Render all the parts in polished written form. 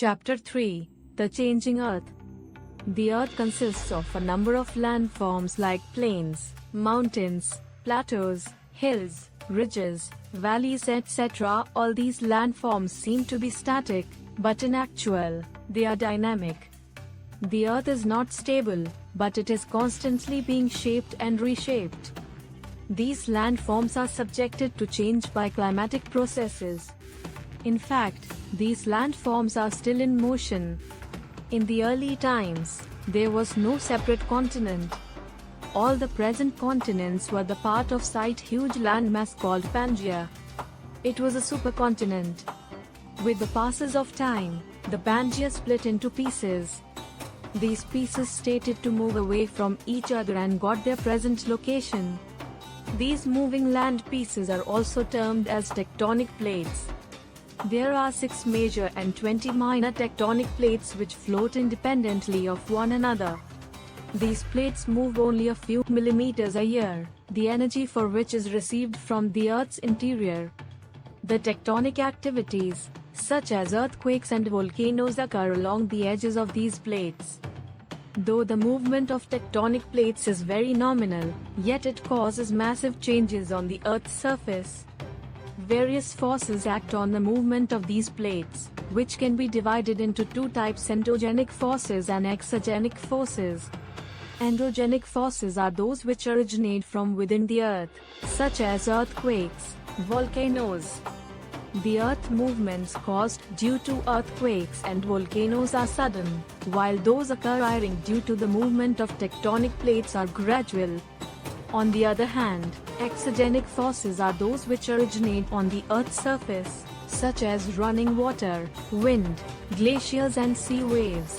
Chapter 3: The Changing Earth. The Earth consists of a number of landforms like plains, mountains, plateaus, hills, ridges, valleys, etc. All these landforms seem to be static, but in actual, they are dynamic. The Earth is not stable, but it is constantly being shaped and reshaped. These landforms are subjected to change by climatic processes. In fact, these landforms are still in motion. In the early times, there was no separate continent. All the present continents were the part of a huge landmass called Pangaea. It was a supercontinent. With the passes of time, the Pangaea split into pieces. These pieces started to move away from each other and got their present location. These moving land pieces are also termed as tectonic plates. There are 6 major and 20 minor tectonic plates which float independently of one another. These plates move only a few millimeters a year, the energy for which is received from the Earth's interior. The tectonic activities, such as earthquakes and volcanoes, occur along the edges of these plates. Though the movement of tectonic plates is very nominal, yet it causes massive changes on the Earth's surface. Various forces act on the movement of these plates, which can be divided into 2 types: endogenic forces and exogenic forces. Endogenic forces are those which originate from within the Earth, such as earthquakes, volcanoes. The Earth movements caused due to earthquakes and volcanoes are sudden, while those occurring due to the movement of tectonic plates are gradual. On the other hand, exogenic forces are those which originate on the Earth's surface, such as running water, wind, glaciers and sea waves.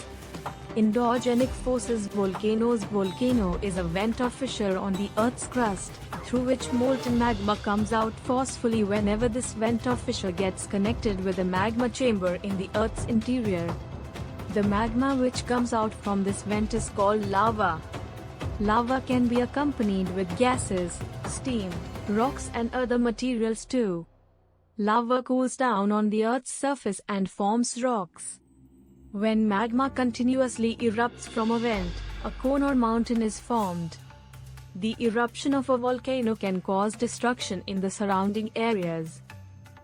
Endogenic forces: volcano is a vent or fissure on the Earth's crust, through which molten magma comes out forcefully whenever this vent or fissure gets connected with a magma chamber in the Earth's interior. The magma which comes out from this vent is called lava. Lava can be accompanied with gases, steam, rocks and other materials too. Lava cools down on the Earth's surface and forms rocks. When magma continuously erupts from a vent, a cone or mountain is formed. The eruption of a volcano can cause destruction in the surrounding areas.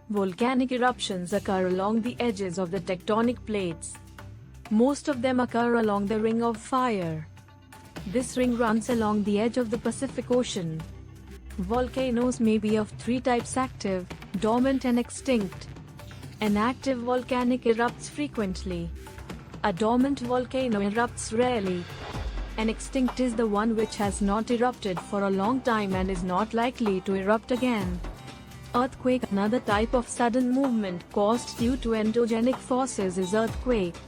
Volcanic eruptions occur along the edges of the tectonic plates. Most of them occur along the Ring of Fire. This ring runs along the edge of the Pacific Ocean. Volcanoes may be of 3 types: active, dormant and extinct. An active volcanic erupts frequently. A dormant volcano erupts rarely. An extinct is the one which has not erupted for a long time and is not likely to erupt again. Earthquake: another type of sudden movement caused due to endogenic forces is earthquake.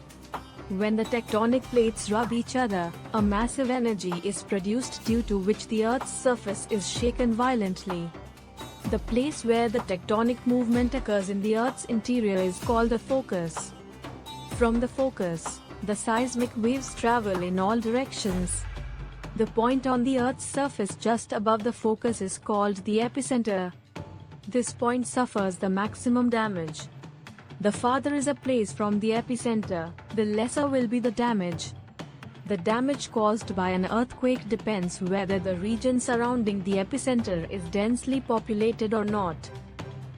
When the tectonic plates rub each other, a massive energy is produced due to which the Earth's surface is shaken violently. The place where the tectonic movement occurs in the Earth's interior is called the focus. From the focus, the seismic waves travel in all directions. The point on the Earth's surface just above the focus is called the epicenter. This point suffers the maximum damage. The farther is a place from the epicenter, the lesser will be the damage. The damage caused by an earthquake depends whether the region surrounding the epicenter is densely populated or not.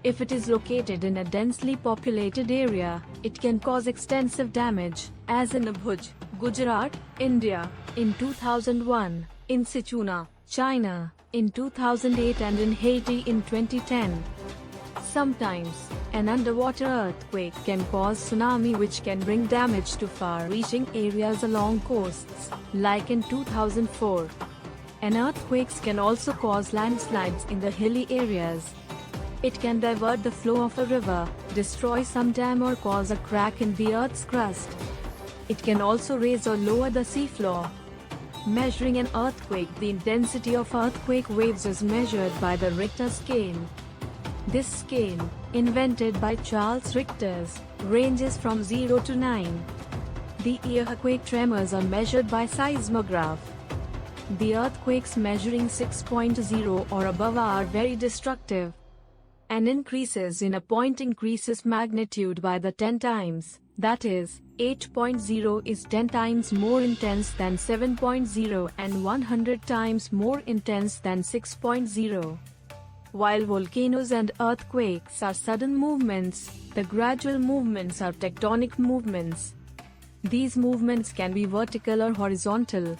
If it is located in a densely populated area, it can cause extensive damage, as in Bhuj, Gujarat, India, in 2001, in Sichuan, China, in 2008 and in Haiti in 2010. Sometimes, an underwater earthquake can cause tsunami which can bring damage to far-reaching areas along coasts, like in 2004. An earthquake can also cause landslides in the hilly areas. It can divert the flow of a river, destroy some dam or cause a crack in the Earth's crust. It can also raise or lower the seafloor. Measuring an earthquake: the intensity of earthquake waves is measured by the Richter scale. This scale, invented by Charles Richter, ranges from 0 to 9. The earthquake tremors are measured by seismograph. The earthquakes measuring 6.0 or above are very destructive. An increases in a point increases magnitude by the 10 times, that is, 8.0 is 10 times more intense than 7.0 and 100 times more intense than 6.0. While volcanoes and earthquakes are sudden movements, the gradual movements are tectonic movements. These movements can be vertical or horizontal.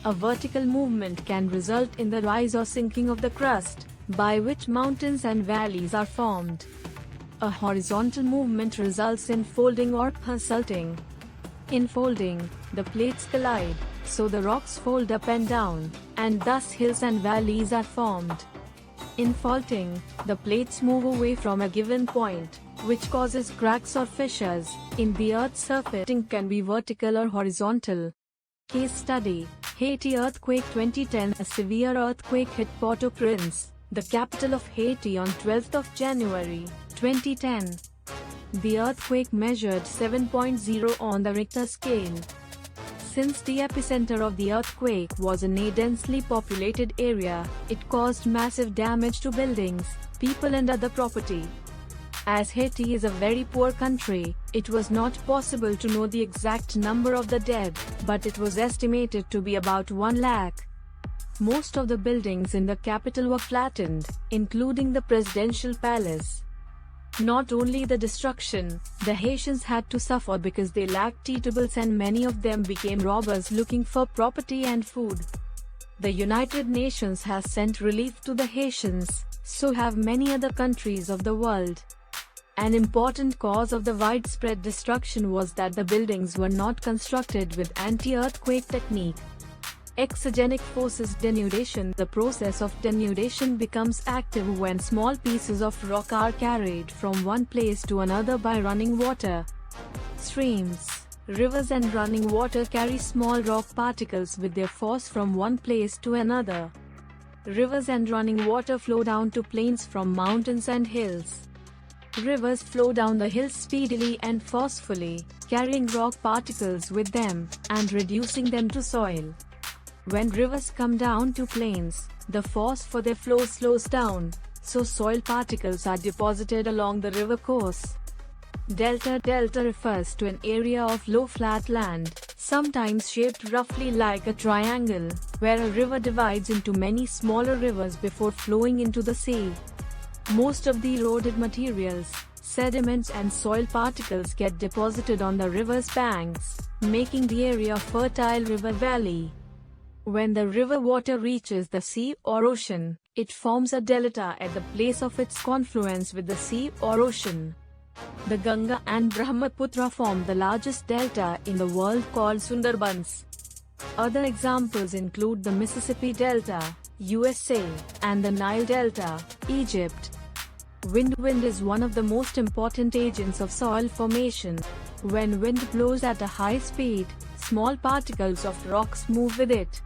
A vertical movement can result in the rise or sinking of the crust, by which mountains and valleys are formed. A horizontal movement results in folding or faulting. In folding, the plates collide, so the rocks fold up and down, and thus hills and valleys are formed. In faulting, the plates move away from a given point, which causes cracks or fissures in the Earth's surface. It can be vertical or horizontal. Case study: Haiti earthquake 2010. A severe earthquake hit Port-au-Prince, the capital of Haiti, on 12th of January, 2010. The earthquake measured 7.0 on the Richter scale. Since the epicenter of the earthquake was in a densely populated area, it caused massive damage to buildings, people and other property. As Haiti is a very poor country, it was not possible to know the exact number of the dead, but it was estimated to be about 1 lakh. Most of the buildings in the capital were flattened, including the presidential palace. Not only the destruction, the Haitians had to suffer because they lacked eatables and many of them became robbers looking for property and food. The United Nations has sent relief to the Haitians, so have many other countries of the world. An important cause of the widespread destruction was that the buildings were not constructed with anti-earthquake technique. Exogenic forces denudation. The process of denudation becomes active when small pieces of rock are carried from one place to another by running water. Streams, rivers and running water carry small rock particles with their force from one place to another. Rivers and running water flow down to plains from mountains and hills. Rivers flow down the hills speedily and forcefully, carrying rock particles with them, and reducing them to soil. When rivers come down to plains, the force for their flow slows down, so soil particles are deposited along the river course. Delta refers to an area of low flat land, sometimes shaped roughly like a triangle, where a river divides into many smaller rivers before flowing into the sea. Most of the eroded materials, sediments and soil particles get deposited on the river's banks, making the area a fertile river valley. When the river water reaches the sea or ocean, it forms a delta at the place of its confluence with the sea or ocean. The Ganga and Brahmaputra form the largest delta in the world, called Sundarbans. Other examples include the Mississippi Delta, USA, and the Nile Delta, Egypt. Wind is one of the most important agents of soil formation. When wind blows at a high speed, small particles of rocks move with it.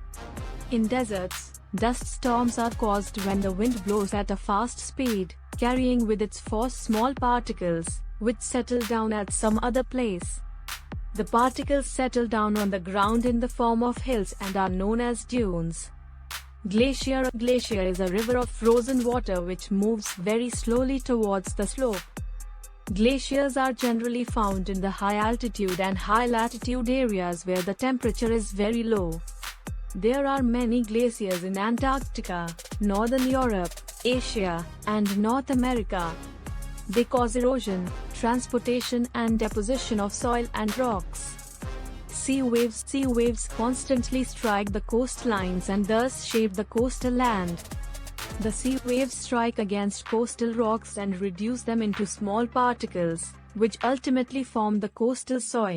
In deserts, dust storms are caused when the wind blows at a fast speed, carrying with its force small particles, which settle down at some other place. The particles settle down on the ground in the form of hills and are known as dunes. Glacier. A glacier is a river of frozen water which moves very slowly towards the slope. Glaciers are generally found in the high altitude and high latitude areas where the temperature is very low. There are many glaciers in Antarctica, Northern Europe, Asia, and North America. They cause erosion, transportation and deposition of soil and rocks. Sea waves constantly strike the coastlines and thus shape the coastal land. The sea waves strike against coastal rocks and reduce them into small particles, which ultimately form the coastal soil.